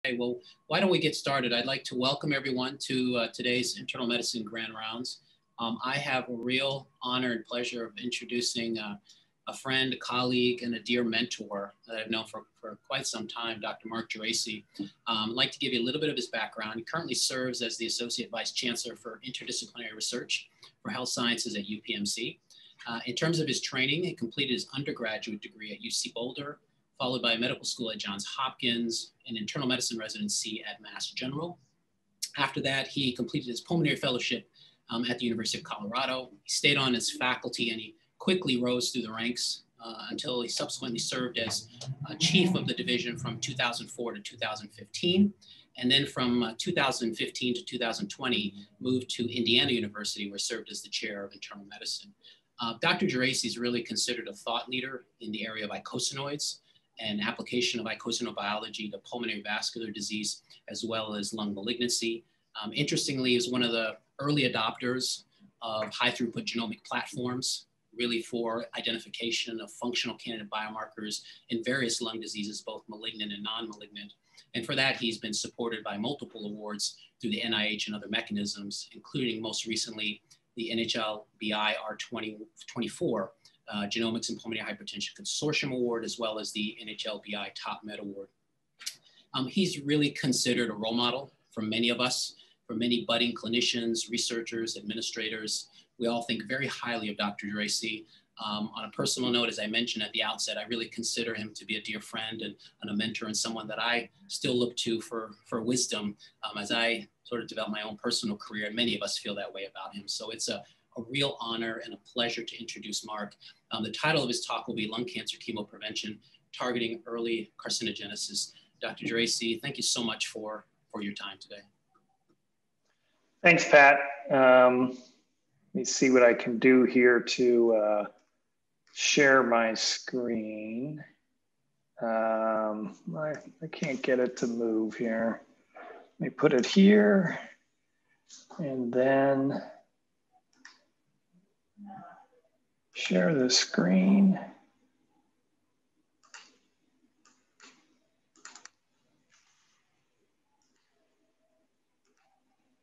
Okay, well, why don't we get started? I'd like to welcome everyone to today's Internal Medicine Grand Rounds. I have a real honor and pleasure of introducing a friend, a colleague, and a dear mentor that I've known for quite some time, Dr. Mark Geraci. I'd like to give you a little bit of his background. He currently serves as the Associate Vice Chancellor for Interdisciplinary Research for Health Sciences at UPMC. In terms of his training, he completed his undergraduate degree at UC Boulder, followed by medical school at Johns Hopkins, and internal medicine residency at Mass General. After that, he completed his pulmonary fellowship at the University of Colorado. He stayed on as faculty and he quickly rose through the ranks until he subsequently served as chief of the division from 2004 to 2015. And then from 2015 to 2020, moved to Indiana University, where he served as the chair of internal medicine. Dr. Geraci is really considered a thought leader in the area of icosanoids and application of icosanobiology to pulmonary vascular disease, as well as lung malignancy. Interestingly, he was one of the early adopters of high throughput genomic platforms, really for identification of functional candidate biomarkers in various lung diseases, both malignant and non-malignant. And for that, he's been supported by multiple awards through the NIH and other mechanisms, including most recently the NHLBI R2024 Genomics and Pulmonary Hypertension Consortium Award, as well as the NHLBI Top Med Award. He's really considered a role model for many of us, for many budding clinicians, researchers, administrators. We all think very highly of Dr. Geraci. On a personal note, as I mentioned at the outset, I really consider him to be a dear friend and a mentor and someone that I still look to for wisdom as I sort of develop my own personal career, and many of us feel that way about him. So it's a real honor and a pleasure to introduce Mark. The title of his talk will be Lung Cancer Chemoprevention, Targeting Early Carcinogenesis. Dr. Geraci, thank you so much for your time today. Thanks, Pat. Let me see what I can do here to share my screen. I can't get it to move here. Let me put it here and then share the screen.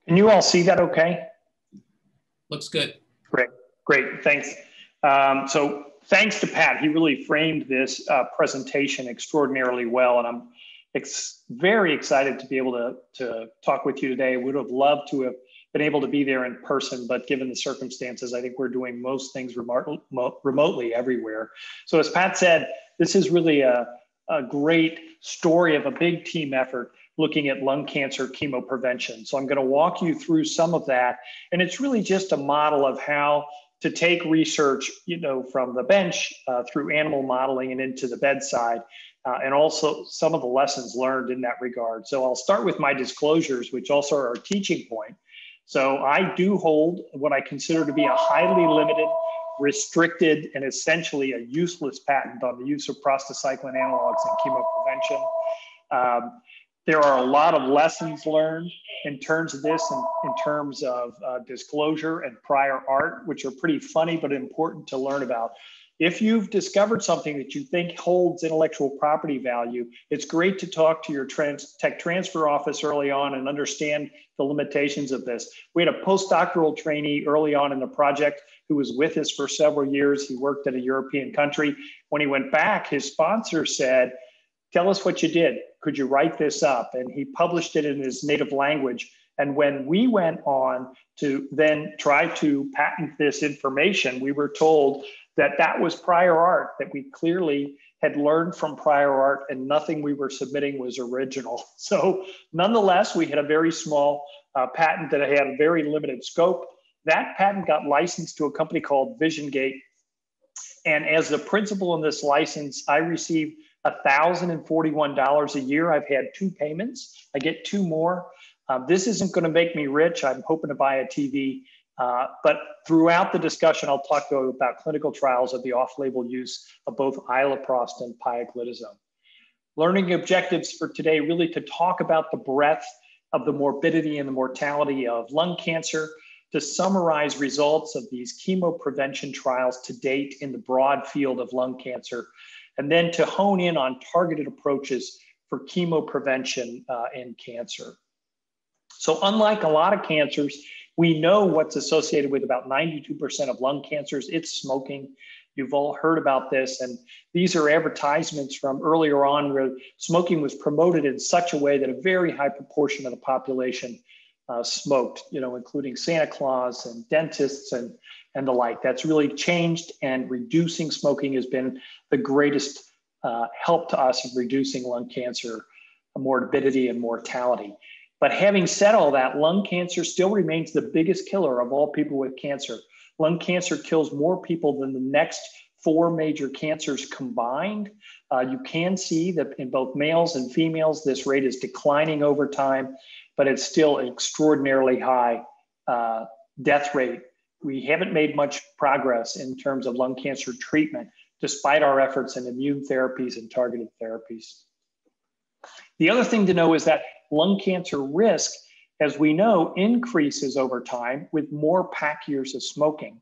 Can you all see that okay? Looks good. Great, thanks. So thanks to Pat, he really framed this presentation extraordinarily well, and I'm very excited to be able to talk with you today. Would have loved to have been able to be there in person, but given the circumstances, I think we're doing most things remotely everywhere. So as Pat said, this is really a great story of a big team effort looking at lung cancer chemoprevention. So I'm going to walk you through some of that. And it's really just a model of how to take research, from the bench through animal modeling and into the bedside, and also some of the lessons learned in that regard. So I'll start with my disclosures, which also are a teaching point. So I do hold what I consider to be a highly limited, restricted, and essentially a useless patent on the use of prostacyclin analogs in chemoprevention. There are a lot of lessons learned in terms of this, and in terms of disclosure and prior art, which are pretty funny but important to learn about. If you've discovered something that you think holds intellectual property value, it's great to talk to your tech transfer office early on and understand the limitations of this. We had a postdoctoral trainee early on in the project who was with us for several years. He worked at a European country. When he went back, his sponsor said, "Tell us what you did. Could you write this up?" And he published it in his native language. And when we went on to then try to patent this information, we were told that that was prior art, that we clearly had learned from prior art and nothing we were submitting was original. So nonetheless, we had a very small patent that had a very limited scope. That patent got licensed to a company called VisionGate. And as the principal in this license, I received $1,041 a year. I've had 2 payments. I get 2 more. This isn't going to make me rich. I'm hoping to buy a TV. But throughout the discussion, I'll talk about clinical trials of the off-label use of both iloprost and pioglitazone. Learning objectives for today, really to talk about the breadth of the morbidity and the mortality of lung cancer, to summarize results of these chemoprevention trials to date in the broad field of lung cancer, and then to hone in on targeted approaches for chemoprevention in cancer. So unlike a lot of cancers, we know what's associated with about 92% of lung cancers. It's smoking. You've all heard about this. And these are advertisements from earlier on where smoking was promoted in such a way that a very high proportion of the population smoked, including Santa Claus and dentists and the like. That's really changed, and reducing smoking has been the greatest help to us in reducing lung cancer morbidity and mortality. But having said all that, lung cancer still remains the biggest killer of all people with cancer. Lung cancer kills more people than the next 4 major cancers combined. You can see that in both males and females, this rate is declining over time, but it's still an extraordinarily high death rate. We haven't made much progress in terms of lung cancer treatment, despite our efforts in immune therapies and targeted therapies. The other thing to know is that lung cancer risk, as we know, increases over time with more pack years of smoking.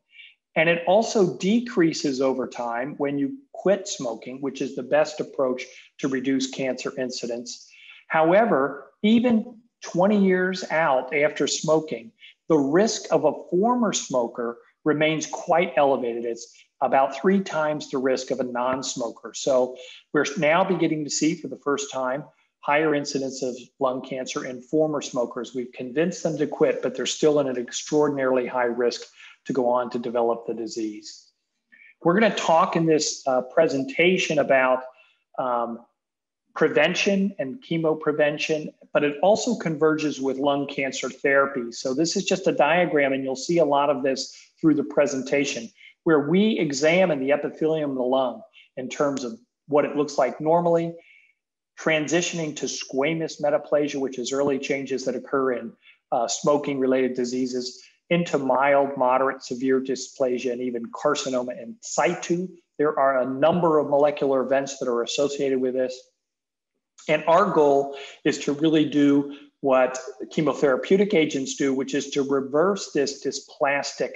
And it also decreases over time when you quit smoking, which is the best approach to reduce cancer incidence. However, even 20 years out after smoking, the risk of a former smoker remains quite elevated. It's about 3 times the risk of a non-smoker. So we're now beginning to see for the first time higher incidence of lung cancer in former smokers. We've convinced them to quit, but they're still at an extraordinarily high risk to go on to develop the disease. We're going to talk in this presentation about prevention and chemoprevention, but it also converges with lung cancer therapy. So this is just a diagram, and you'll see a lot of this through the presentation, where we examine the epithelium of the lung in terms of what it looks like normally, transitioning to squamous metaplasia, which is early changes that occur in smoking-related diseases, into mild, moderate, severe dysplasia, and even carcinoma in situ. There are a number of molecular events that are associated with this. And our goal is to really do what chemotherapeutic agents do, which is to reverse this dysplastic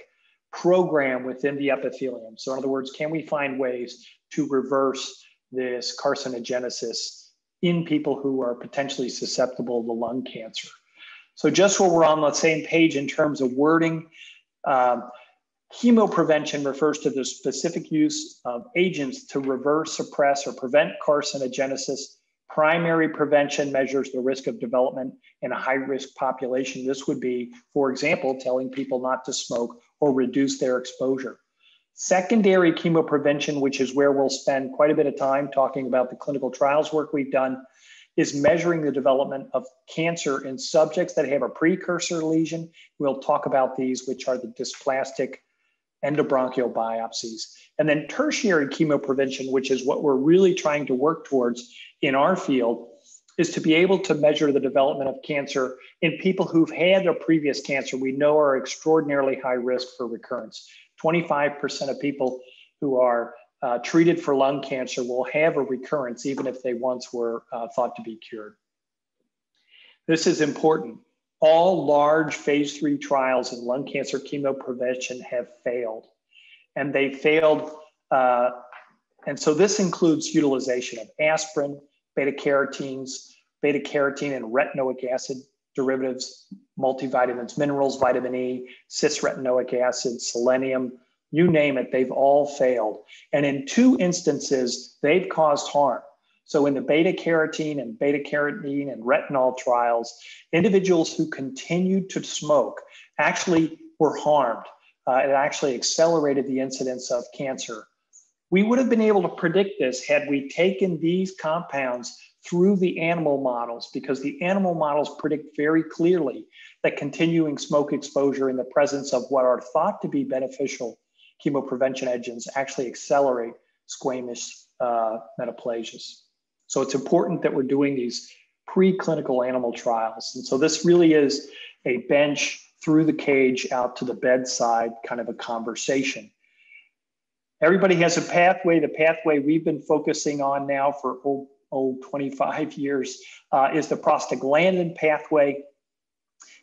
program within the epithelium. So in other words, can we find ways to reverse this carcinogenesis in people who are potentially susceptible to lung cancer? So just so we're on the same page in terms of wording, chemoprevention refers to the specific use of agents to reverse, suppress, or prevent carcinogenesis. Primary prevention measures the risk of development in a high-risk population. This would be, for example, telling people not to smoke or reduce their exposure. Secondary chemoprevention, which is where we'll spend quite a bit of time talking about the clinical trials work we've done, is measuring the development of cancer in subjects that have a precursor lesion. We'll talk about these, which are the dysplastic endobronchial biopsies. And then tertiary chemoprevention, which is what we're really trying to work towards in our field, is to be able to measure the development of cancer in people who've had a previous cancer we know are extraordinarily high risk for recurrence. 25% of people who are treated for lung cancer will have a recurrence, even if they once were thought to be cured. This is important. All large phase 3 trials in lung cancer chemoprevention have failed. And they failed, and so this includes utilization of aspirin, beta-carotene and retinoic acid derivatives, multivitamins, minerals, vitamin E, cis-retinoic acid, selenium, you name it, they've all failed. And in 2 instances, they've caused harm. So in the beta-carotene and retinol trials, individuals who continued to smoke actually were harmed. It actually accelerated the incidence of cancer. We would have been able to predict this had we taken these compounds through the animal models, because the animal models predict very clearly that continuing smoke exposure in the presence of what are thought to be beneficial chemoprevention agents actually accelerate squamous metaplasias. So it's important that we're doing these preclinical animal trials. And so this really is a bench through the cage out to the bedside kind of a conversation. Everybody has a pathway. The pathway we've been focusing on now for 25 years is the prostaglandin pathway.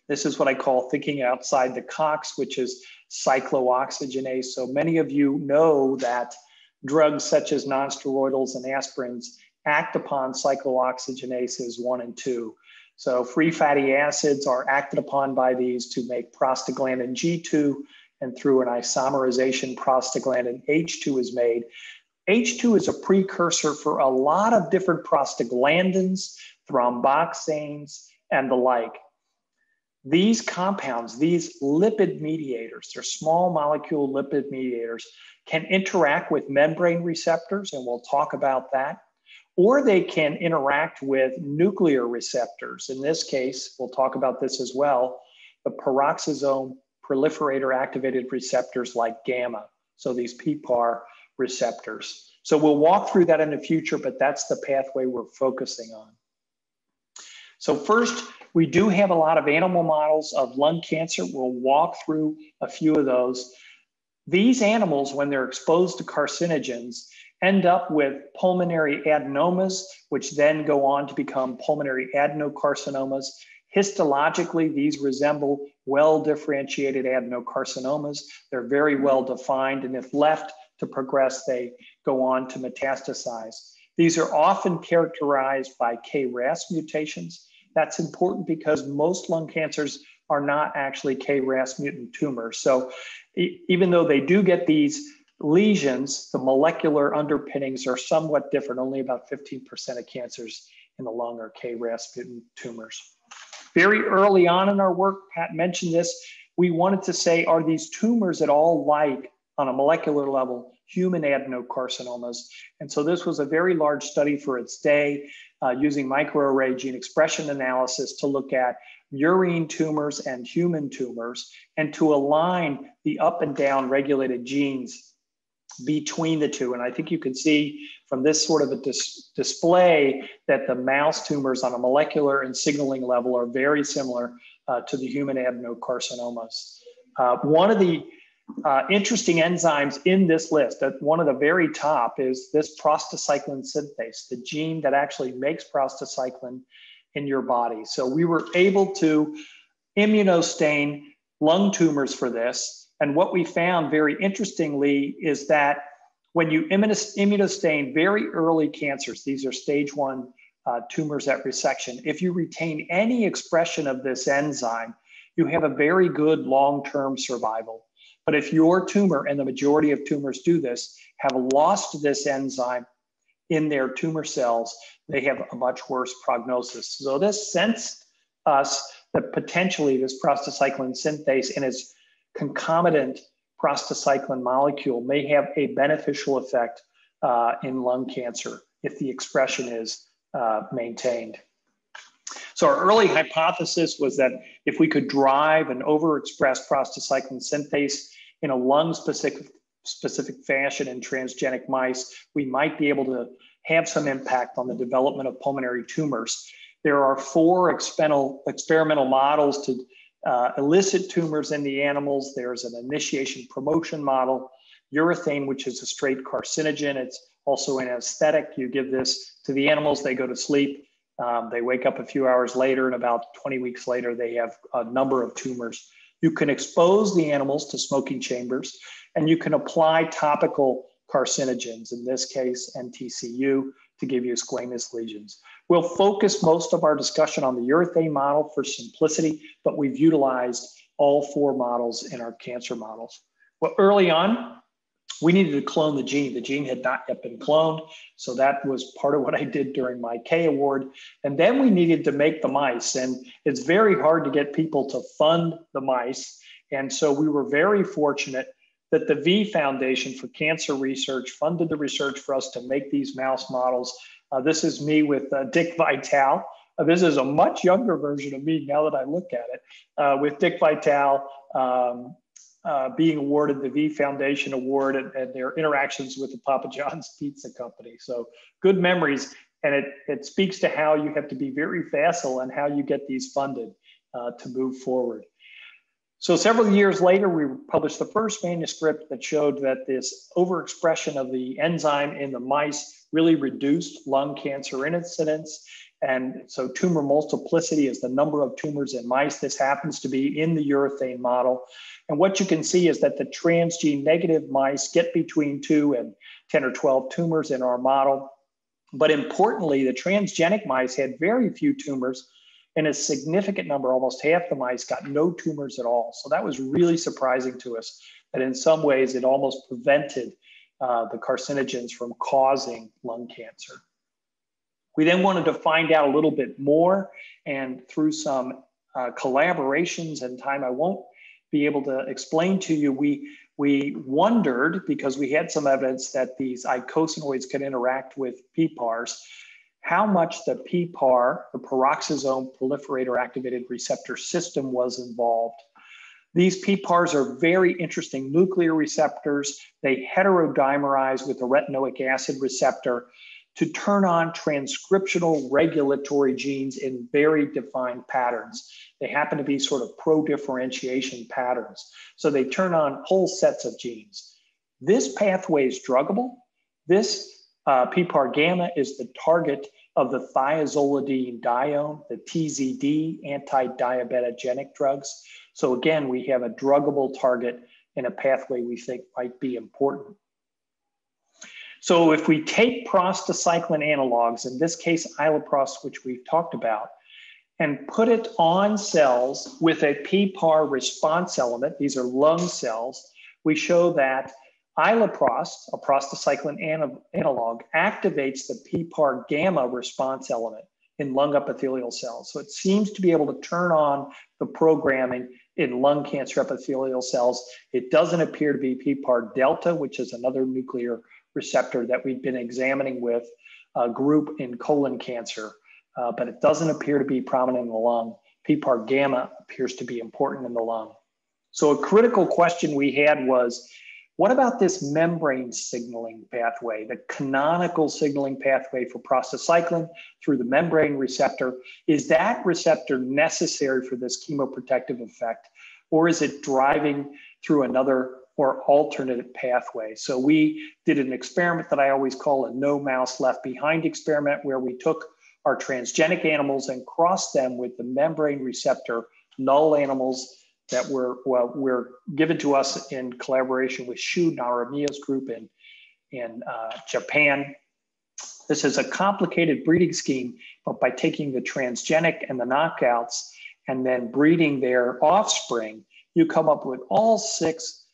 This is what I call thinking outside the COX, which is cyclooxygenase. So many of you know that drugs such as nonsteroidals and aspirins act upon cyclooxygenases 1 and 2. So free fatty acids are acted upon by these to make prostaglandin G2, and through an isomerization, prostaglandin H2 is made. H2 is a precursor for a lot of different prostaglandins, thromboxanes, and the like. These compounds, these lipid mediators, they're small molecule lipid mediators, can interact with membrane receptors, and we'll talk about that, or they can interact with nuclear receptors. In this case, we'll talk about this as well, the peroxisome proliferator activated receptors like gamma, so these PPAR receptors. So we'll walk through that in the future, but that's the pathway we're focusing on. So first, we do have a lot of animal models of lung cancer. We'll walk through a few of those. These animals, when they're exposed to carcinogens, end up with pulmonary adenomas, which then go on to become pulmonary adenocarcinomas. Histologically, these resemble well-differentiated adenocarcinomas. They're very well defined, and if left to progress, they go on to metastasize. These are often characterized by KRAS mutations. That's important because most lung cancers are not actually KRAS mutant tumors. So even though they do get these lesions, the molecular underpinnings are somewhat different. Only about 15% of cancers in the lung are KRAS mutant tumors. Very early on in our work, Pat mentioned this, we wanted to say, are these tumors at all like, on a molecular level, human adenocarcinomas? And so this was a very large study for its day, using microarray gene expression analysis to look at murine tumors and human tumors, and to align the up and down regulated genes between the two. And I think you can see from this sort of a display that the mouse tumors on a molecular and signaling level are very similar to the human adenocarcinomas. One of the interesting enzymes in this list, at one of the very top, is this prostacyclin synthase, the gene that actually makes prostacyclin in your body. So we were able to immunostain lung tumors for this. And what we found very interestingly is that when you immunostain very early cancers, these are stage 1 tumors at resection, if you retain any expression of this enzyme, you have a very good long-term survival. But if your tumor, and the majority of tumors do this, have lost this enzyme in their tumor cells, they have a much worse prognosis. So this sensed us that potentially this prostacyclin synthase and its concomitant prostacyclin molecule may have a beneficial effect in lung cancer if the expression is maintained. So our early hypothesis was that if we could drive an overexpressed prostacyclin synthase in a lung-specific fashion in transgenic mice, we might be able to have some impact on the development of pulmonary tumors. There are 4 experimental models to elicit tumors in the animals. There's an initiation promotion model, urethane, which is a straight carcinogen. It's also an anesthetic. You give this to the animals, they go to sleep. They wake up a few hours later, and about 20 weeks later, they have a number of tumors. You can expose the animals to smoking chambers, and you can apply topical carcinogens, in this case, NTCU, to give you squamous lesions. We'll focus most of our discussion on the urethane model for simplicity, but we've utilized all 4 models in our cancer models. Well, early on, we needed to clone the gene. The gene had not yet been cloned, so that was part of what I did during my K award. And then we needed to make the mice, and it's very hard to get people to fund the mice. And so we were very fortunate that the V Foundation for Cancer Research funded the research for us to make these mouse models. This is me with Dick Vitale. This is a much younger version of me now that I look at it, with Dick Vitale being awarded the V Foundation Award and their interactions with the Papa John's Pizza Company. So good memories, and it speaks to how you have to be very facile and how you get these funded to move forward. So several years later, we published the first manuscript that showed that this overexpression of the enzyme in the mice really reduced lung cancer incidence. And so tumor multiplicity is the number of tumors in mice. This happens to be in the urethane model. And what you can see is that the transgene negative mice get between 2 and 10 or 12 tumors in our model. But importantly, the transgenic mice had very few tumors, and a significant number, almost half the mice, got no tumors at all. So that was really surprising to us, that in some ways it almost prevented the carcinogens from causing lung cancer. We then wanted to find out a little bit more, and through some collaborations and time I won't be able to explain to you, we wondered, because we had some evidence that these eicosanoids could interact with PPARs, how much the PPAR, the peroxisome proliferator activated receptor system, was involved. These PPARs are very interesting nuclear receptors. They heterodimerize with the retinoic acid receptor to turn on transcriptional regulatory genes in very defined patterns. They happen to be sort of pro-differentiation patterns. So they turn on whole sets of genes. This pathway is druggable. This PPAR gamma is the target of the thiazolidine dione, the TZD, anti-diabetogenic drugs. So again, we have a druggable target in a pathway we think might be important. So if we take prostacyclin analogs, in this case iloprost, which we've talked about, and put it on cells with a PPAR response element, these are lung cells, we show that iloprost, a prostacyclin analog, activates the PPAR gamma response element in lung epithelial cells. So it seems to be able to turn on the programming in lung cancer epithelial cells. It doesn't appear to be PPAR delta, which is another nuclear receptor that we've been examining with a group in colon cancer, but it doesn't appear to be prominent in the lung. PPAR gamma appears to be important in the lung. So a critical question we had was, what about this membrane signaling pathway, the canonical signaling pathway for prostacyclin through the membrane receptor? Is that receptor necessary for this chemoprotective effect, or is it driving through another or alternate pathway? So we did an experiment that I always call a no mouse left behind experiment, where we took our transgenic animals and crossed them with the membrane receptor null animals that were given to us in collaboration with Shu Naramiya's group in Japan. This is a complicated breeding scheme, but by taking the transgenic and the knockouts and then breeding their offspring, you come up with all 6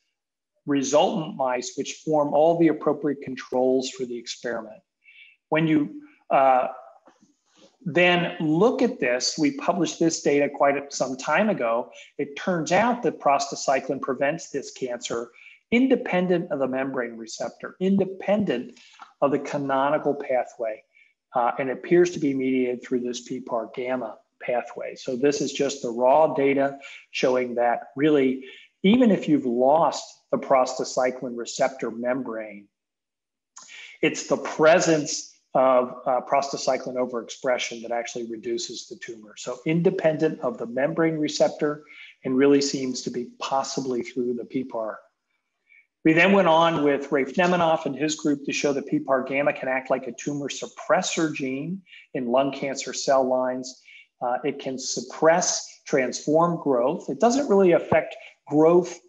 resultant mice, which form all the appropriate controls for the experiment. When you then look at this, we published this data quite some time ago. It turns out that prostacyclin prevents this cancer independent of the membrane receptor, independent of the canonical pathway, and appears to be mediated through this PPAR gamma pathway. So this is just the raw data showing that really, even if you've lost the prostacyclin receptor membrane, it's the presence of prostacyclin overexpression that actually reduces the tumor. So independent of the membrane receptor, and really seems to be possibly through the PPAR. We then went on with Rafe Nemanoff and his group to show that PPAR gamma can act like a tumor suppressor gene in lung cancer cell lines. It can suppress transform growth. It doesn't really affect growth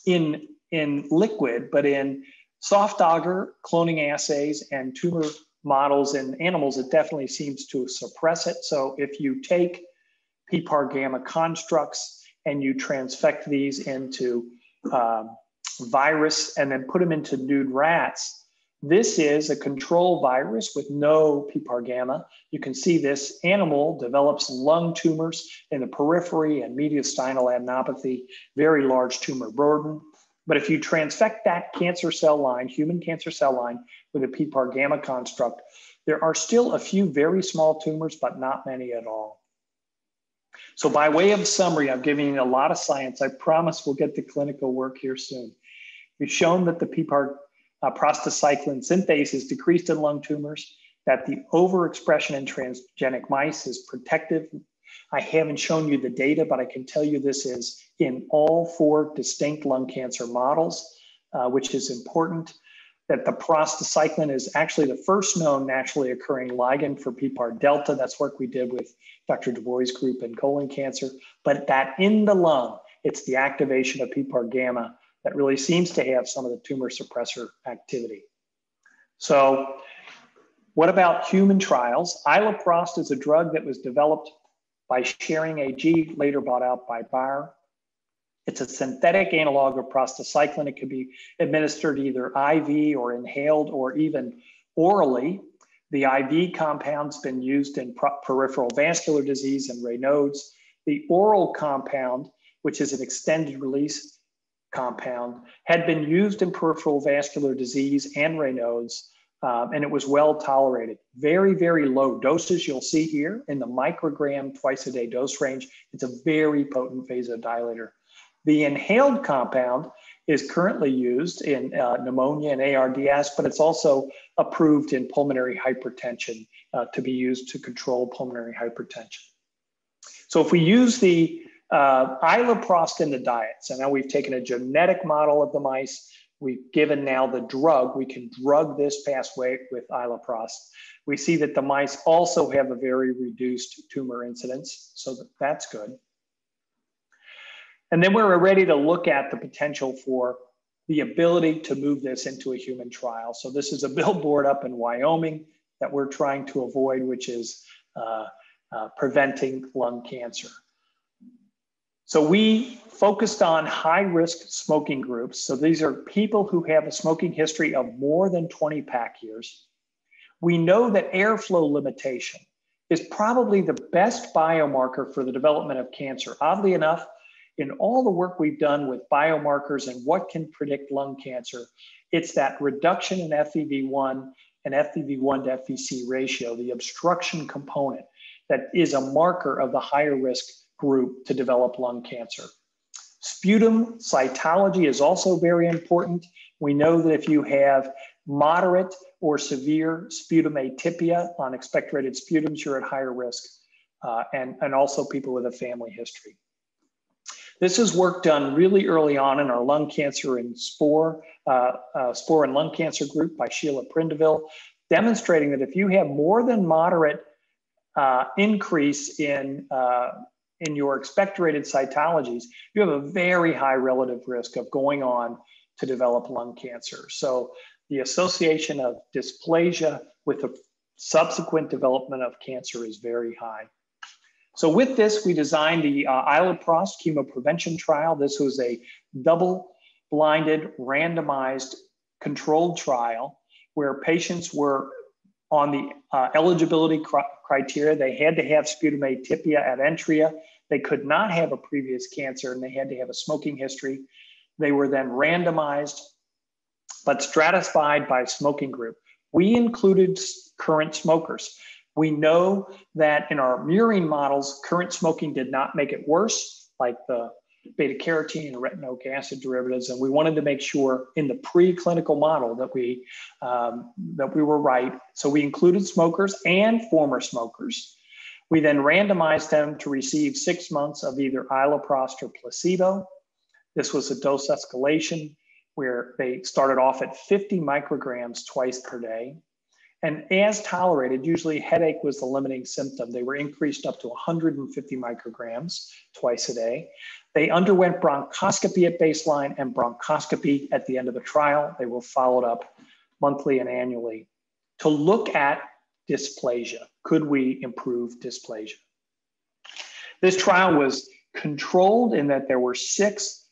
in liquid, but in soft agar cloning assays and tumor models in animals, it definitely seems to suppress it. So if you take PPAR gamma constructs and you transfect these into virus and then put them into nude rats, this is a control virus with no PPAR gamma. You can see this animal develops lung tumors in the periphery and mediastinal adenopathy, very large tumor burden. But if you transfect that cancer cell line, human cancer cell line, with a PPAR gamma construct, there are still a few very small tumors, but not many at all. So by way of summary, I'm giving you a lot of science. I promise we'll get to clinical work here soon. We've shown that the PPAR prostacyclin synthase is decreased in lung tumors, that the overexpression in transgenic mice is protective. I haven't shown you the data, but I can tell you this is in all 4 distinct lung cancer models, which is important, that the prostacyclin is actually the first known naturally occurring ligand for PPAR delta. That's work we did with Dr. DuBois' group in colon cancer, but that in the lung, it's the activation of PPAR gamma that really seems to have some of the tumor suppressor activity. So What about human trials? Iloprost is a drug that was developed by Schering AG, later bought out by Bayer. It's a synthetic analog of prostacyclin. It could be administered either IV or inhaled or even orally. The IV compound's been used in peripheral vascular disease and Raynaud's. The oral compound, which is an extended release compound, had been used in peripheral vascular disease and Raynaud's, and it was well tolerated. Very, very low doses you'll see here in the microgram twice a day dose range. It's a very potent vasodilator. The inhaled compound is currently used in pneumonia and ARDS, but it's also approved in pulmonary hypertension to be used to control pulmonary hypertension. So if we use the iloprost in the diet, so now we've taken a genetic model of the mice, we've given now the drug, we can drug this pathway with iloprost. We see that the mice also have a very reduced tumor incidence, so that's good. And then we're ready to look at the potential for the ability to move this into a human trial. So this is a billboard up in Wyoming that we're trying to avoid, which is preventing lung cancer. So we focused on high-risk smoking groups. So these are people who have a smoking history of more than 20 pack years. We know that airflow limitation is probably the best biomarker for the development of cancer. Oddly enough, in all the work we've done with biomarkers and what can predict lung cancer, it's that reduction in FEV1 and FEV1 to FVC ratio, the obstruction component, that is a marker of the higher risk group to develop lung cancer. Sputum cytology is also very important. We know that if you have moderate or severe sputum atypia on expectorated sputums, you're at higher risk, and also people with a family history. This is work done really early on in our lung cancer and spore and lung cancer group by Sheila Prindiville, demonstrating that if you have more than moderate increase in your expectorated cytologies, you have a very high relative risk of going on to develop lung cancer. So the association of dysplasia with the subsequent development of cancer is very high. So with this, we designed the Iloprost Chemoprevention trial. This was a double-blinded, randomized, controlled trial where patients were on the eligibility criteria. They had to have sputum atypia at entry. They could not have a previous cancer, and they had to have a smoking history. They were then randomized, but stratified by smoking group. We included current smokers. We know that in our murine models, current smoking did not make it worse, like the beta-carotene and retinoic acid derivatives. And we wanted to make sure in the preclinical model that we were right. So we included smokers and former smokers. We then randomized them to receive 6 months of either iloprost or placebo. This was a dose escalation where they started off at 50 micrograms twice per day. And as tolerated, usually headache was the limiting symptom. They were increased up to 150 micrograms twice a day. They underwent bronchoscopy at baseline and bronchoscopy at the end of the trial. They were followed up monthly and annually to look at dysplasia. Could we improve dysplasia? This trial was controlled in that there were 6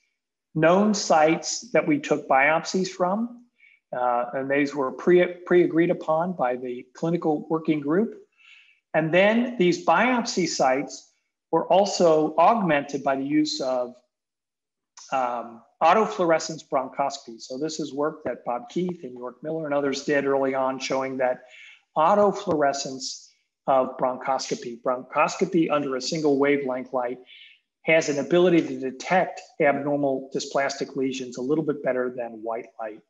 known sites that we took biopsies from. And these were pre-agreed upon by the clinical working group. And then these biopsy sites were also augmented by the use of autofluorescence bronchoscopy. So this is work that Bob Keith and York Miller and others did early on, showing that autofluorescence of bronchoscopy under a single wavelength light has an ability to detect abnormal dysplastic lesions a little bit better than white light.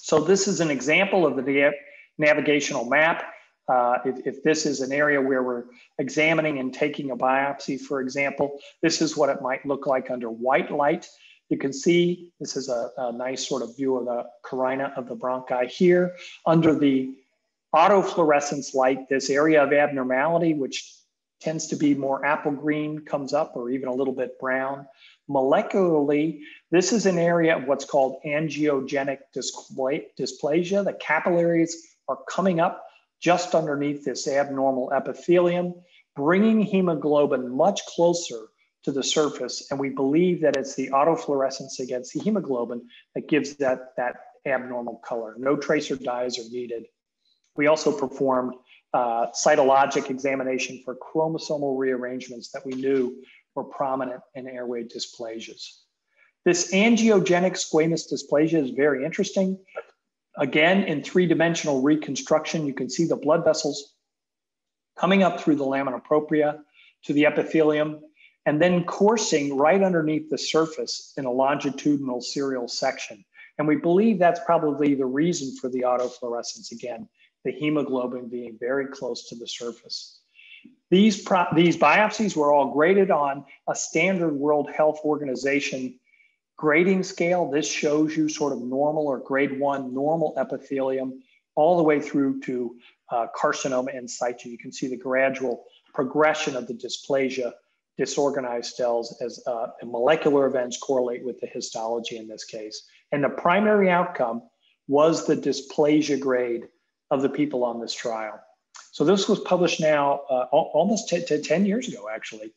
So this is an example of the navigational map. If this is an area where we're examining and taking a biopsy, for example, this is what it might look like under white light. You can see this is a nice sort of view of the carina of the bronchi here. Under the autofluorescence light, this area of abnormality, which tends to be more apple green, comes up, or even a little bit brown. Molecularly, this is an area of what's called angiogenic dysplasia. The capillaries are coming up just underneath this abnormal epithelium, bringing hemoglobin much closer to the surface. And we believe that it's the autofluorescence against the hemoglobin that gives that abnormal color. No tracer dyes are needed. We also performed cytologic examination for chromosomal rearrangements that we knew were prominent in airway dysplasias. This angiogenic squamous dysplasia is very interesting. Again, in three-dimensional reconstruction, you can see the blood vessels coming up through the lamina propria to the epithelium, and then coursing right underneath the surface in a longitudinal serial section. And we believe that's probably the reason for the autofluorescence, again, the hemoglobin being very close to the surface. These biopsies were all graded on a standard World Health Organization grading scale. This shows you sort of normal or grade 1 normal epithelium all the way through to carcinoma in situ. You can see the gradual progression of the dysplasia, disorganized cells as molecular events correlate with the histology in this case. And the primary outcome was the dysplasia grade of the people on this trial. So this was published now almost 10 years ago, actually,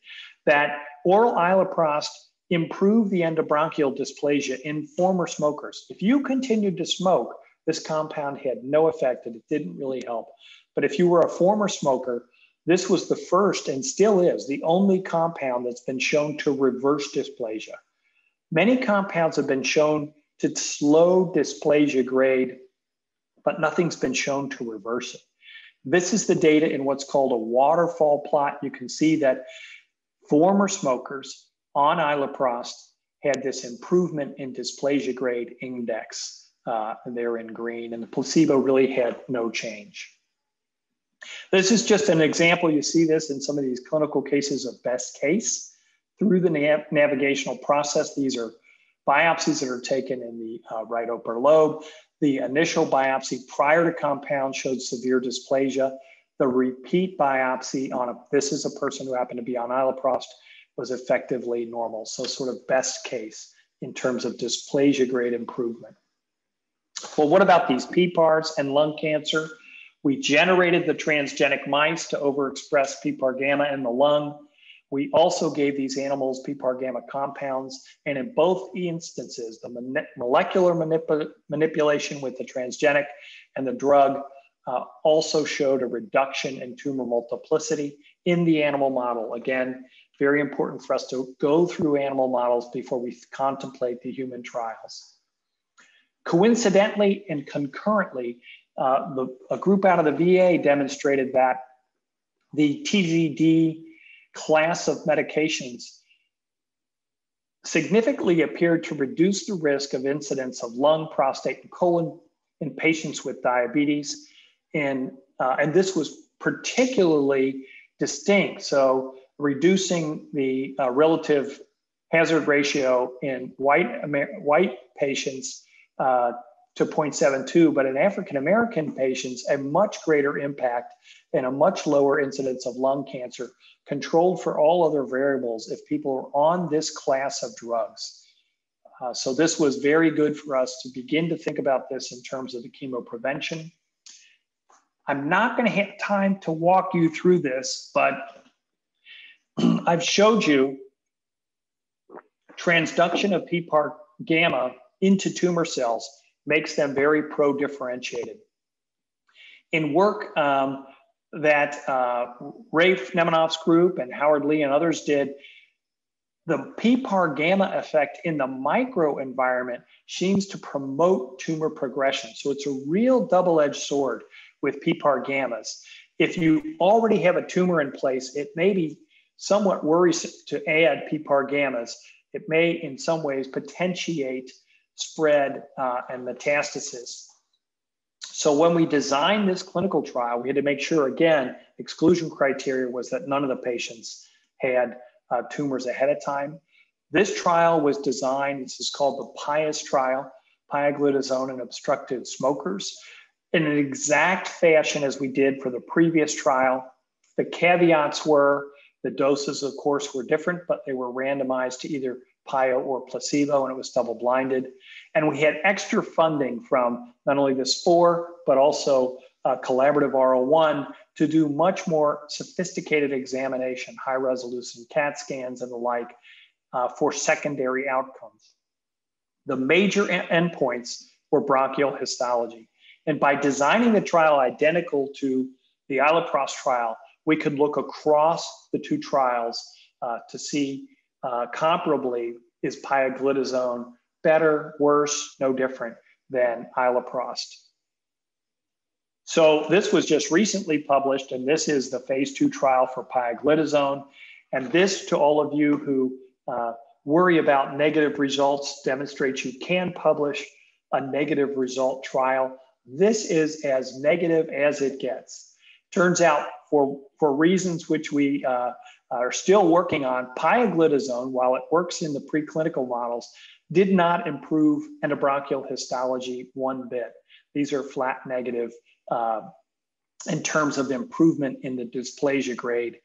that oral iloprost improved the endobronchial dysplasia in former smokers. If you continued to smoke, this compound had no effect and it didn't really help. But if you were a former smoker, this was the first and still is the only compound that's been shown to reverse dysplasia. Many compounds have been shown to slow dysplasia grade, but nothing's been shown to reverse it. This is the data in what's called a waterfall plot. You can see that former smokers on iloprost had this improvement in dysplasia grade index, and they're in green, and the placebo really had no change. This is just an example. You see this in some of these clinical cases of best case through the navigational process. These are biopsies that are taken in the right upper lobe. The initial biopsy prior to compound showed severe dysplasia. The repeat biopsy this is a person who happened to be on iloprost, was effectively normal. So sort of best case in terms of dysplasia grade improvement. Well, what about these PPARs and lung cancer? We generated the transgenic mice to overexpress PPAR gamma in the lung. We also gave these animals PPAR gamma compounds. And in both instances, the molecular manipulation with the transgenic and the drug also showed a reduction in tumor multiplicity in the animal model. Again, very important for us to go through animal models before we contemplate the human trials. Coincidentally and concurrently, a group out of the VA demonstrated that the TZD class of medications significantly appeared to reduce the risk of incidence of lung, prostate, and colon in patients with diabetes. And this was particularly distinct. So reducing the relative hazard ratio in white patients to 0.72, but in African-American patients, a much greater impact and a much lower incidence of lung cancer, controlled for all other variables if people are on this class of drugs. So this was very good for us to begin to think about this in terms of the chemoprevention. I'm not going to have time to walk you through this, but I've showed you transduction of PPAR gamma into tumor cells makes them very pro-differentiated. In work that Rafe Nemanoff's group and Howard Lee and others did, the PPAR gamma effect in the microenvironment seems to promote tumor progression. So it's a real double-edged sword with PPAR gammas. If you already have a tumor in place, it may be somewhat worrisome to add PPAR gammas. It may, in some ways, potentiate spread and metastasis. So when we designed this clinical trial, we had to make sure, again, exclusion criteria was that none of the patients had tumors ahead of time. This trial was designed, this is called the PIOS trial, Pioglitazone in obstructive smokers, in an exact fashion as we did for the previous trial. The caveats were the doses, of course, were different, but they were randomized to either Pio or placebo, and it was double-blinded. And we had extra funding from not only the SPORE, but also collaborative R01 to do much more sophisticated examination, high resolution CAT scans and the like for secondary outcomes. The major endpoints were bronchial histology. And by designing the trial identical to the Prost trial, we could look across the two trials to see comparably, is Pioglitazone better, worse, no different than Prost. So this was just recently published, and this is the phase 2 trial for Pioglitazone. And this, to all of you who worry about negative results, demonstrates you can publish a negative result trial. This is as negative as it gets. Turns out, for reasons which we are still working on, Pioglitazone, while it works in the preclinical models, did not improve endobronchial histology one bit. These are flat negative in terms of improvement in the dysplasia grade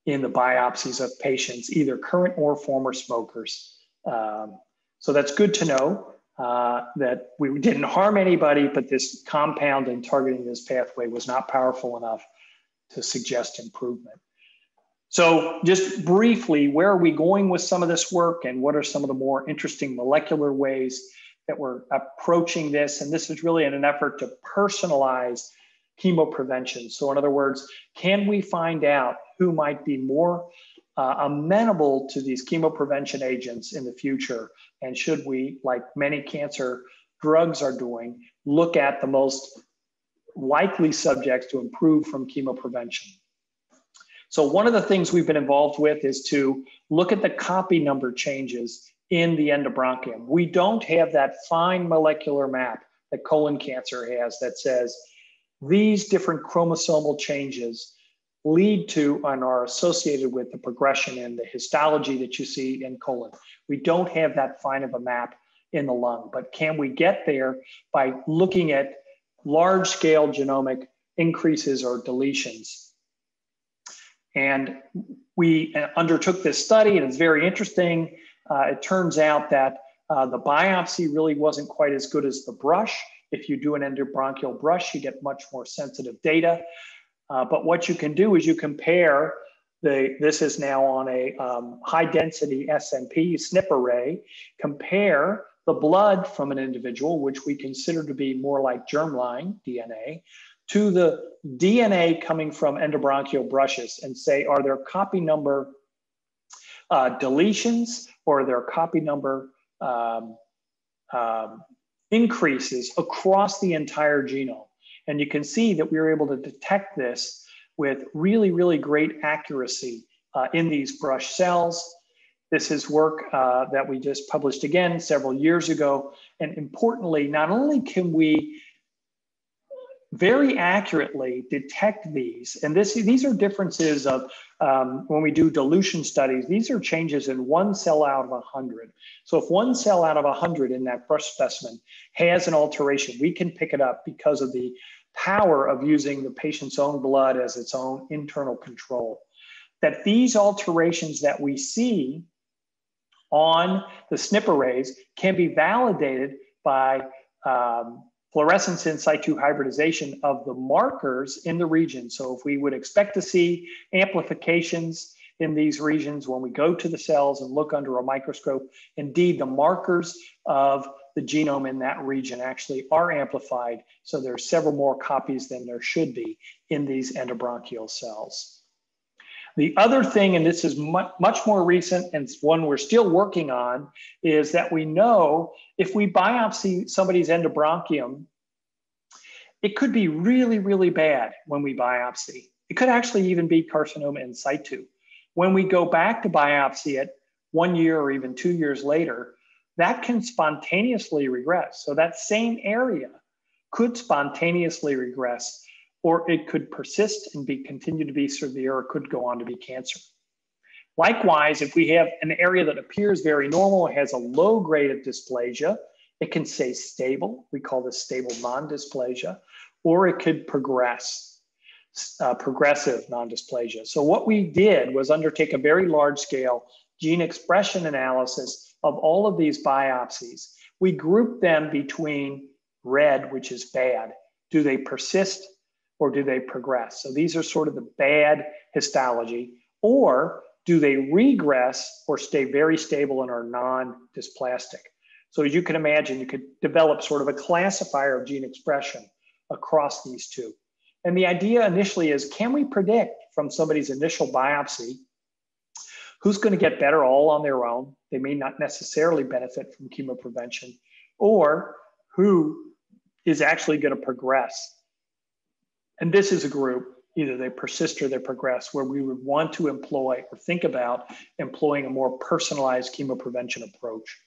in the biopsies of patients, either current or former smokers. So that's good to know that we didn't harm anybody, but this compound and targeting this pathway was not powerful enough to suggest improvement. So just briefly, where are we going with some of this work, and what are some of the more interesting molecular ways that we're approaching this? And this is really in an effort to personalize chemoprevention. So in other words, can we find out who might be more amenable to these chemoprevention agents in the future? And should we, like many cancer drugs are doing, look at the most likely subjects to improve from chemoprevention? So one of the things we've been involved with is to look at the copy number changes in the endobronchium. We don't have that fine molecular map that colon cancer has that says these different chromosomal changes lead to and are associated with the progression in the histology that you see in colon. We don't have that fine of a map in the lung, but can we get there by looking at large-scale genomic increases or deletions? And we undertook this study, and it's very interesting. It turns out that the biopsy really wasn't quite as good as the brush. If you do an endobronchial brush, you get much more sensitive data. But what you can do is you compare this is now on a high density SNP SNP array, compare the blood from an individual, which we consider to be more like germline DNA, to the DNA coming from endobronchial brushes, and say, are there copy number deletions, or are there copy number increases across the entire genome? And you can see that we were able to detect this with really, really great accuracy in these brush cells. This is work that we just published again several years ago. And importantly, not only can we very accurately detect these, and these are differences of when we do dilution studies, these are changes in 1 cell out of 100. So if 1 cell out of 100 in that brush specimen has an alteration, we can pick it up because of the power of using the patient's own blood as its own internal control. That these alterations that we see on the SNP arrays can be validated by fluorescence in situ hybridization of the markers in the region. So if we would expect to see amplifications in these regions when we go to the cells and look under a microscope, indeed the markers of the genome in that region actually are amplified. So there's several more copies than there should be in these endobronchial cells. The other thing, and this is much more recent and one we're still working on, is that we know if we biopsy somebody's endobronchium, it could be really, really bad when we biopsy. It could actually even be carcinoma in situ. When we go back to biopsy it 1 year or even 2 years later, that can spontaneously regress. So that same area could spontaneously regress, or it could persist and continue to be severe, or could go on to be cancer. Likewise, if we have an area that appears very normal, has a low grade of dysplasia, it can stay stable. We call this stable non-dysplasia, or it could progress, progressive non-dysplasia. So what we did was undertake a very large scale gene expression analysis of all of these biopsies. We grouped them between red, which is bad, Do they persist or do they progress? So these are sort of the bad histology. Or do they regress or stay very stable and are non-dysplastic? So as you can imagine, you could develop sort of a classifier of gene expression across these two. And the idea initially is, can we predict from somebody's initial biopsy who's going to get better all on their own? They may not necessarily benefit from chemoprevention, or who is actually going to progress. And this is a group, either they persist or they progress, where we would want to employ or think about employing a more personalized chemoprevention approach.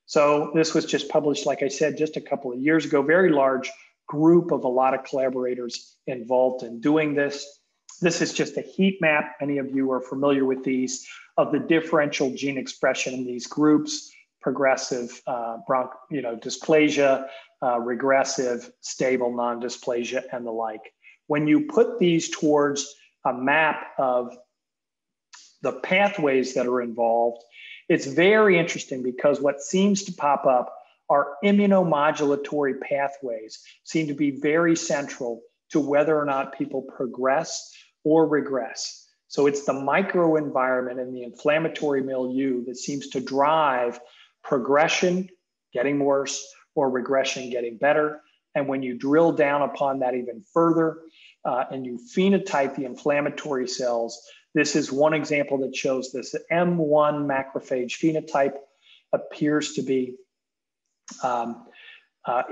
So this was just published, like I said, just a couple of years ago, very large group of a lot of collaborators involved in doing this. This is just a heat map. Many of you are familiar with these, of the differential gene expression in these groups: progressive dysplasia, regressive, stable, non-dysplasia, and the like. When you put these towards a map of the pathways that are involved, it's very interesting, because what seems to pop up are immunomodulatory pathways seem to be very central to whether or not people progress or regress. So it's the microenvironment and the inflammatory milieu that seems to drive progression getting worse or regression getting better. And when you drill down upon that even further and you phenotype the inflammatory cells, this is one example that shows this. The M1 macrophage phenotype appears to be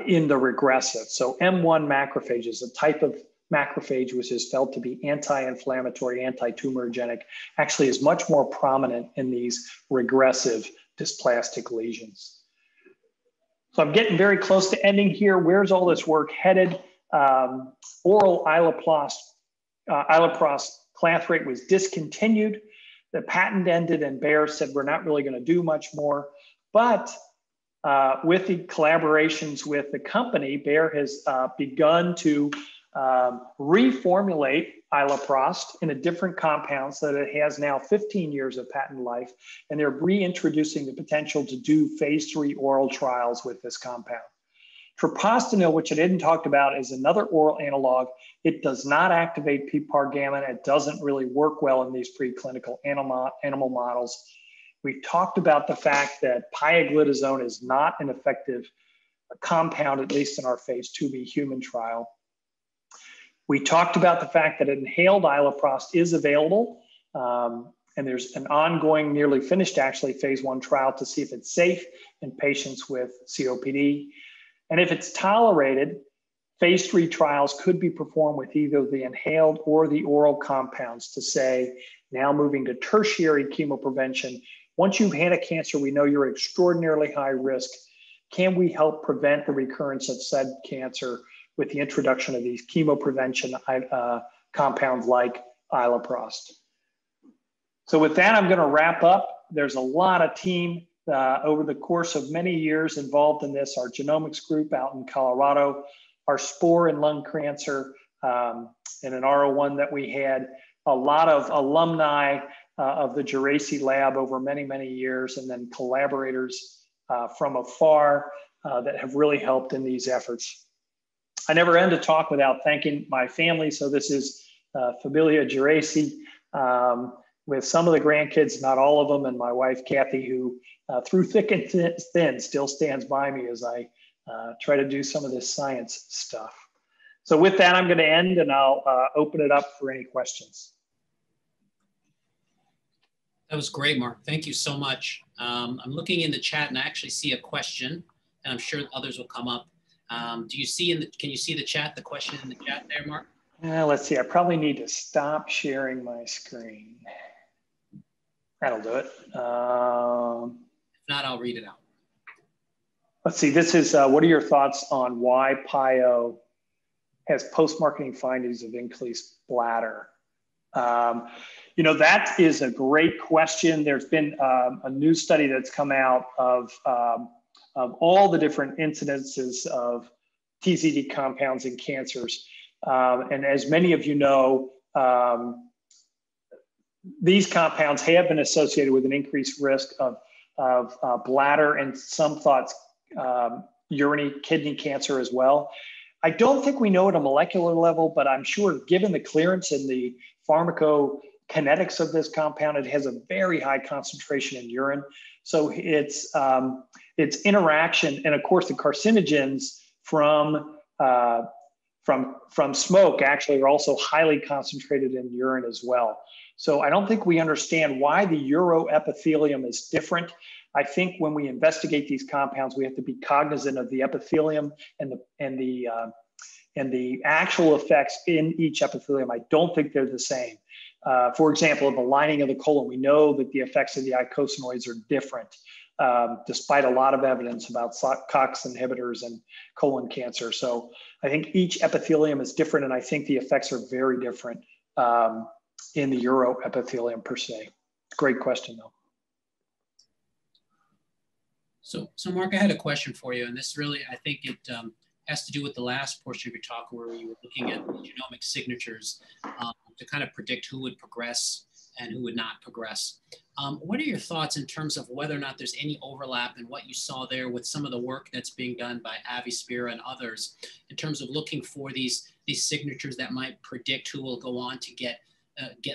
in the regressive. So M1 macrophage is a type of macrophage which is felt to be anti-inflammatory, anti-tumorigenic, actually is much more prominent in these regressive dysplastic lesions. So I'm getting very close to ending here. Where's all this work headed? Oral iloprost clathrate was discontinued. The patent ended, and Bayer said, we're not really going to do much more. But with the collaborations with the company, Bayer has begun to reformulate iloprost in a different compound so that it has now 15 years of patent life, and they're reintroducing the potential to do phase 3 oral trials with this compound. Treprostinil, which I didn't talk about, is another oral analog. It does not activate PPAR gamma. It doesn't really work well in these preclinical animal models. We've talked about the fact that pioglitazone is not an effective compound, at least in our phase 2b human trial. We talked about the fact that inhaled iloprost is available, and there's an ongoing, nearly finished actually, phase 1 trial to see if it's safe in patients with COPD. And if it's tolerated, phase 3 trials could be performed with either the inhaled or the oral compounds to say, now moving to tertiary chemoprevention. Once you've had a cancer, we know you're extraordinarily high risk. Can we help prevent the recurrence of said cancer with the introduction of these chemoprevention compounds like iloprost? So with that, I'm going to wrap up. There's a lot of team over the course of many years involved in this. Our genomics group out in Colorado, our spore and lung cancer, and an R01 that we had, a lot of alumni of the Geraci lab over many, many years, and then collaborators from afar that have really helped in these efforts. I never end a talk without thanking my family. So this is Familia Geraci with some of the grandkids, not all of them, and my wife, Kathy, who through thick and thin still stands by me as I try to do some of this science stuff. So with that, I'm going to end, and I'll open it up for any questions. That was great, Mark. Thank you so much. I'm looking in the chat, and I actually see a question, and I'm sure others will come up. Can you see the chat, the question in the chat there, Mark? Let's see, I probably need to stop sharing my screen. That'll do it. If not, I'll read it out. Let's see, this is, what are your thoughts on why Pio has post-marketing findings of increased bladder? You know, that is a great question. There's been a new study that's come out of all the different incidences of TZD compounds in cancers. And as many of you know, these compounds have been associated with an increased risk of bladder and some thoughts urinary kidney cancer as well. I don't think we know at a molecular level, but I'm sure given the clearance and the pharmacokinetics of this compound, it has a very high concentration in urine. So its interaction, and of course the carcinogens from smoke actually are also highly concentrated in urine as well. So I don't think we understand why the uroepithelium is different. I think when we investigate these compounds, we have to be cognizant of the epithelium and the actual effects in each epithelium. I don't think they're the same. For example, in the lining of the colon, we know that the effects of the eicosanoids are different, despite a lot of evidence about COX inhibitors and colon cancer. So I think each epithelium is different, and I think the effects are very different in the uroepithelium per se. Great question, though. So Mark, I had a question for you, and this really, I think it has to do with the last portion of your talk where you were looking at genomic signatures to kind of predict who would progress and who would not progress. What are your thoughts in terms of whether or not there's any overlap in what you saw there with some of the work that's being done by Avi Spira and others in terms of looking for these signatures that might predict who will go on to get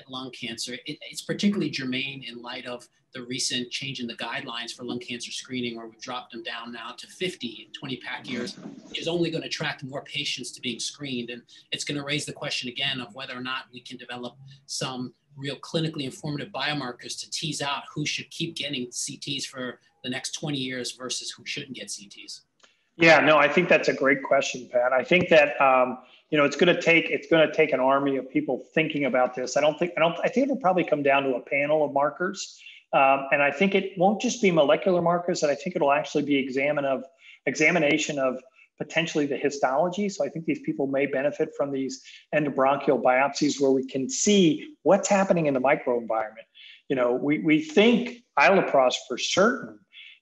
lung cancer? It's particularly germane in light of the recent change in the guidelines for lung cancer screening, where we've dropped them down now to 50 in 20-pack years, which is only going to attract more patients to being screened. And it's going to raise the question again of whether or not we can develop some real clinically informative biomarkers to tease out who should keep getting CTs for the next 20 years versus who shouldn't get CTs. Yeah, no, I think that's a great question, Pat. I think that it's going to take an army of people thinking about this. I think it'll probably come down to a panel of markers, and I think it won't just be molecular markers. And I think it'll actually be examination of potentially the histology. So I think these people may benefit from these endobronchial biopsies where we can see what's happening in the microenvironment. We think iloprost for certain,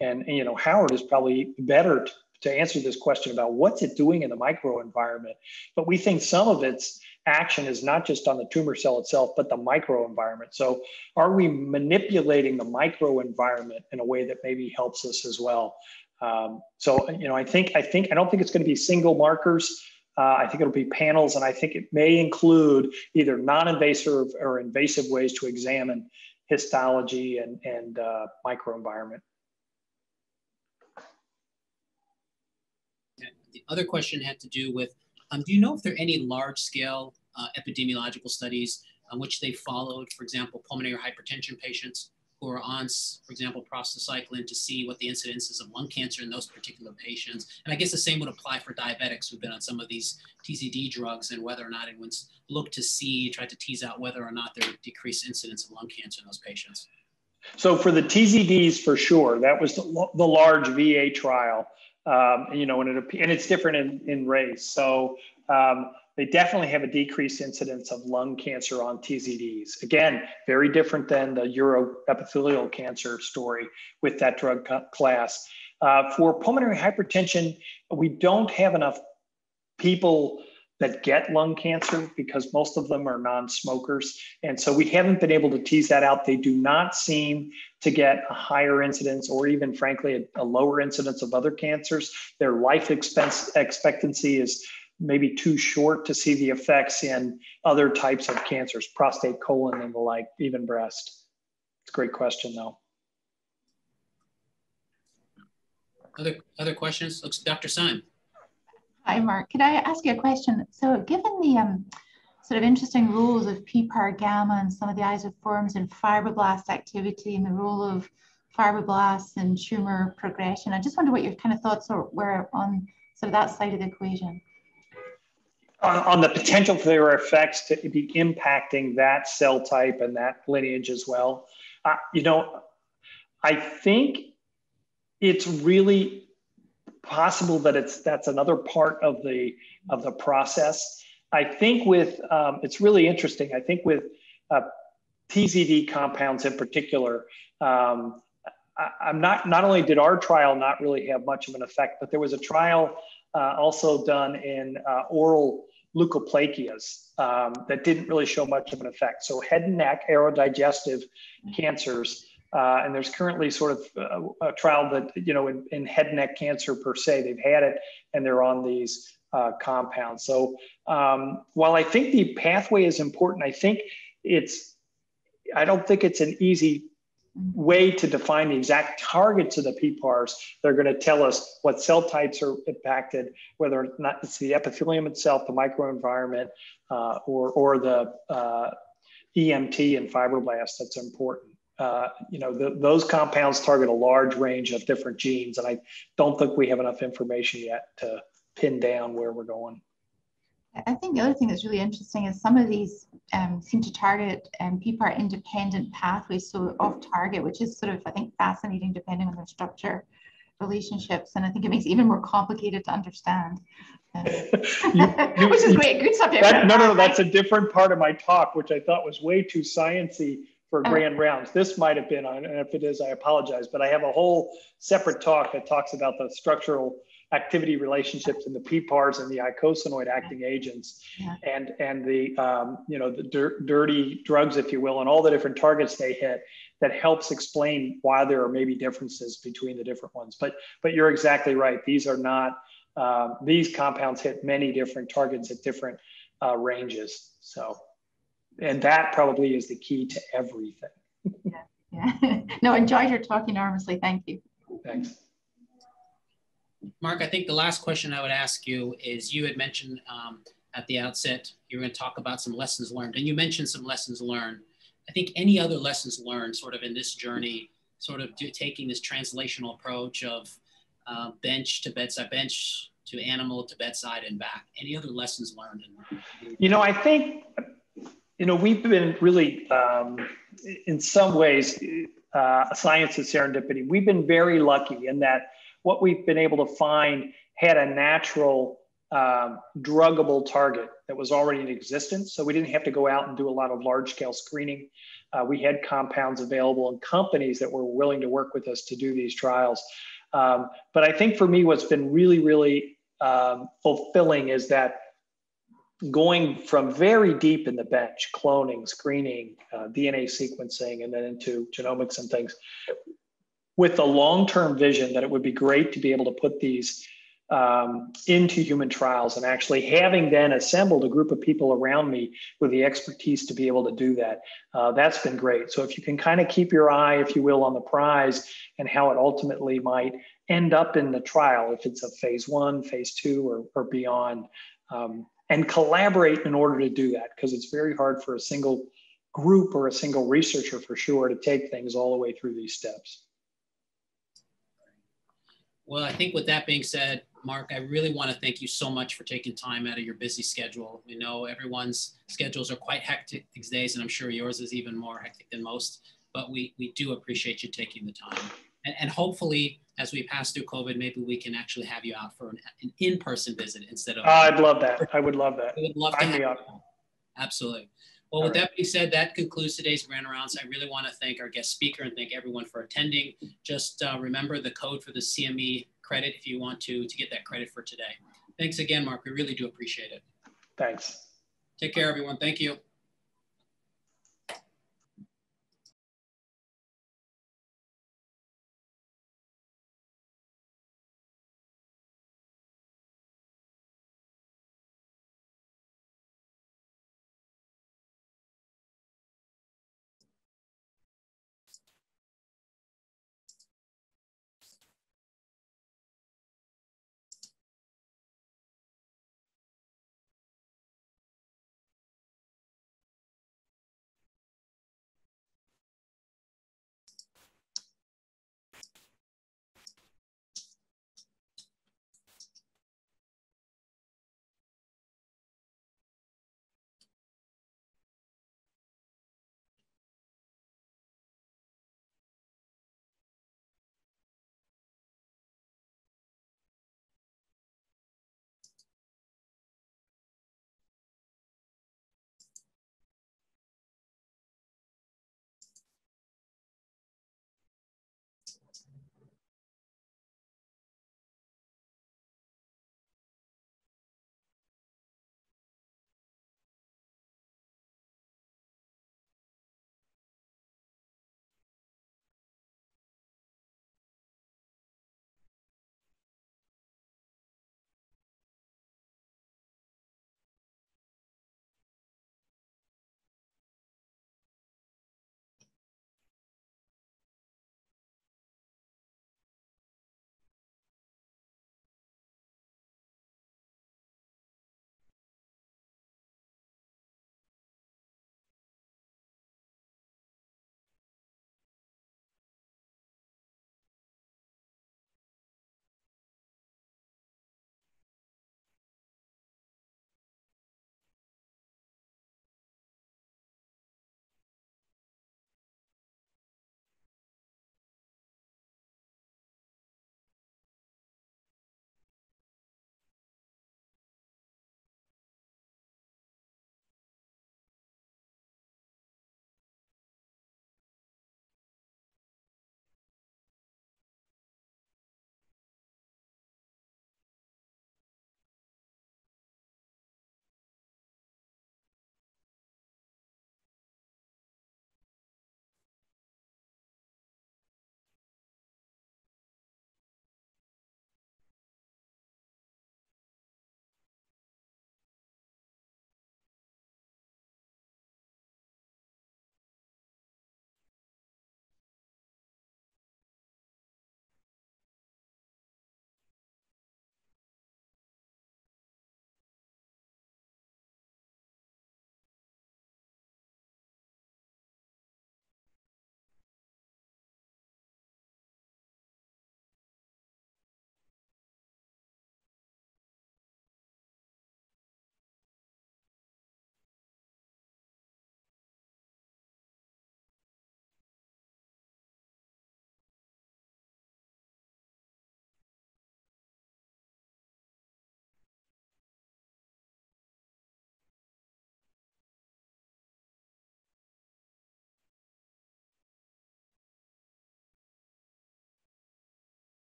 and Howard is probably better to answer this question about what's it doing in the microenvironment. But we think some of its action is not just on the tumor cell itself, but the microenvironment. So are we manipulating the microenvironment in a way that maybe helps us as well? I don't think it's going to be single markers. I think it'll be panels, and I think it may include either non-invasive or invasive ways to examine histology and microenvironment. The other question had to do with, do you know if there are any large-scale epidemiological studies on which they followed, for example, pulmonary hypertension patients who are on, for example, prostacyclin to see what the incidences of lung cancer in those particular patients? And I guess the same would apply for diabetics who've been on some of these TZD drugs, and whether or not anyone's looked to see, tried to tease out whether or not there are decreased incidence of lung cancer in those patients. So for the TZDs, for sure, that was the large VA trial. And it's different in race. So they definitely have a decreased incidence of lung cancer on TZDs. Again, very different than the uroepithelial cancer story with that drug class. For pulmonary hypertension, we don't have enough people that get lung cancer because most of them are non-smokers. And so we haven't been able to tease that out. They do not seem to get a higher incidence or even, frankly, a lower incidence of other cancers. Their life expectancy is maybe too short to see the effects in other types of cancers, prostate, colon, and the like, even breast. It's a great question, though. Other questions? Looks Dr. Syme. Hi, Mark. Could I ask you a question? So given the sort of interesting roles of PPAR gamma and some of the isoforms in fibroblast activity and the role of fibroblasts in tumor progression, I just wonder what your kind of thoughts were on sort of that side of the equation. On the potential for their effects to be impacting that cell type and that lineage as well. I think it's really possible that that's another part of the process. I think it's really interesting. I think with TZD compounds in particular, not only did our trial not really have much of an effect, but there was a trial also done in oral leukoplakias that didn't really show much of an effect. So head and neck aerodigestive cancers. And there's currently sort of a trial that, in head and neck cancer per se, they've had it and they're on these compounds. So while I think the pathway is important, I don't think it's an easy way to define the exact targets of the PPARs. They're going to tell us what cell types are impacted, whether or not it's the epithelium itself, the microenvironment, or the EMT and fibroblasts that's important. Those compounds target a large range of different genes, and I don't think we have enough information yet to pin down where we're going. I think the other thing that's really interesting is some of these seem to target PPAR independent pathways, so off target, which is sort of, I think, fascinating depending on their structure relationships. And I think it makes it even more complicated to understand. Which is great, good subject. No, that's a different part of my talk, which I thought was way too sciencey for grand rounds. This might have been, and if it is, I apologize, but I have a whole separate talk that talks about the structural activity relationships in the PPARs and the icosanoid acting agents, and the the dirty drugs, if you will, and all the different targets they hit, that helps explain why there are maybe differences between the different ones. But you're exactly right. These are not, these compounds hit many different targets at different ranges. So, and that probably is the key to everything. No, enjoyed your talk enormously. Thank you. Thanks. Mark, I think the last question I would ask you is, you had mentioned at the outset, you were going to talk about some lessons learned, and you mentioned some lessons learned. I think any other lessons learned sort of in this journey, sort of taking this translational approach of bench to bedside, bench to animal to bedside and back, any other lessons learned? I think, we've been really, in some ways, science is serendipity. We've been very lucky in that what we've been able to find had a natural druggable target that was already in existence. So we didn't have to go out and do a lot of large scale screening. We had compounds available and companies that were willing to work with us to do these trials. But I think for me, what's been really, really fulfilling is that going from very deep in the bench, cloning, screening, DNA sequencing, and then into genomics and things, with the long-term vision that it would be great to be able to put these into human trials, and actually having then assembled a group of people around me with the expertise to be able to do that. That's been great. So if you can kind of keep your eye, if you will, on the prize and how it ultimately might end up in the trial, if it's a phase 1, phase 2, or beyond, and collaborate in order to do that, because it's very hard for a single group or a single researcher for sure to take things all the way through these steps. Well, I think with that being said, Mark, I really want to thank you so much for taking time out of your busy schedule. We know everyone's schedules are quite hectic these days, and I'm sure yours is even more hectic than most, but we do appreciate you taking the time. And hopefully, as we pass through COVID, maybe we can actually have you out for an in-person visit instead of... I'd love that. I would love that. I would love to have you out. Absolutely. Well, with that being said, that concludes today's Grand Rounds. I really want to thank our guest speaker and thank everyone for attending. Just remember the code for the CME credit if you want to get that credit for today. Thanks again, Mark. We really do appreciate it. Thanks. Take care, everyone. Thank you.